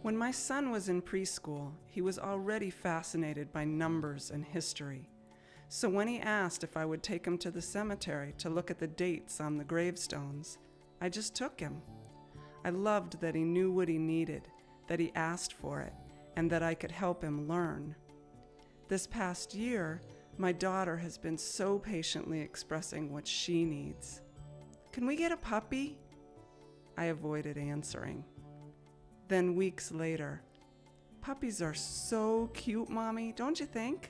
When my son was in preschool, he was already fascinated by numbers and history. So when he asked if I would take him to the cemetery to look at the dates on the gravestones, I just took him. I loved that he knew what he needed, that he asked for it, and that I could help him learn. This past year, my daughter has been so patiently expressing what she needs. "Can we get a puppy?" I avoided answering. Then weeks later, "Puppies are so cute, Mommy, don't you think?"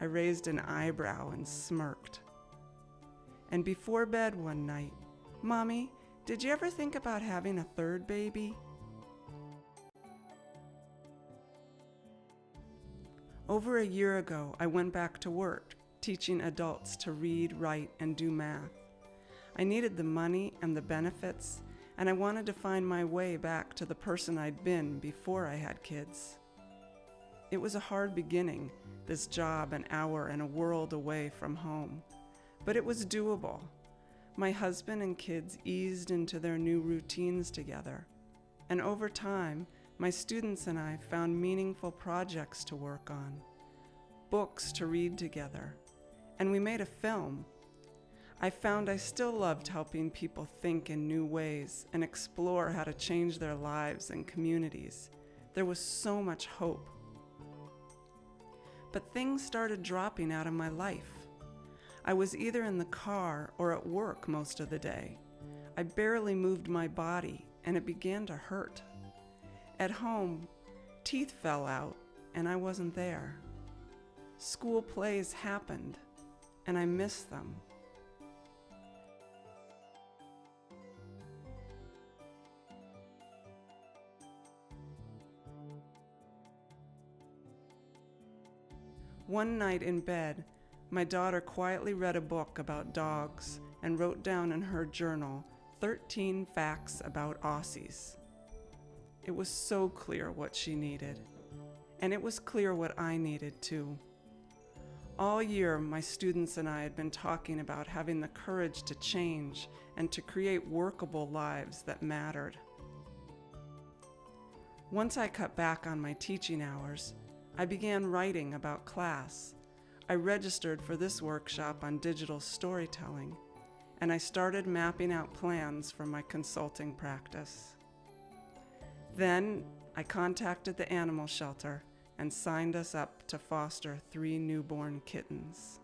I raised an eyebrow and smirked. And before bed one night, "Mommy, did you ever think about having a third baby?" Over a year ago, I went back to work, teaching adults to read, write, and do math. I needed the money and the benefits, and I wanted to find my way back to the person I'd been before I had kids. It was a hard beginning, this job an hour and a world away from home, but it was doable. My husband and kids eased into their new routines together, and over time, my students and I found meaningful projects to work on, books to read together, and we made a film. I found I still loved helping people think in new ways and explore how to change their lives and communities. There was so much hope. But things started dropping out of my life. I was either in the car or at work most of the day. I barely moved my body, and it began to hurt. At home, teeth fell out, and I wasn't there. School plays happened, and I missed them. One night in bed, my daughter quietly read a book about dogs and wrote down in her journal 13 facts about Aussies. It was so clear what she needed, and it was clear what I needed too. All year, my students and I had been talking about having the courage to change and to create workable lives that mattered. Once I cut back on my teaching hours, I began writing about class. I registered for this workshop on digital storytelling, and I started mapping out plans for my consulting practice. Then I contacted the animal shelter and signed us up to foster 3 newborn kittens.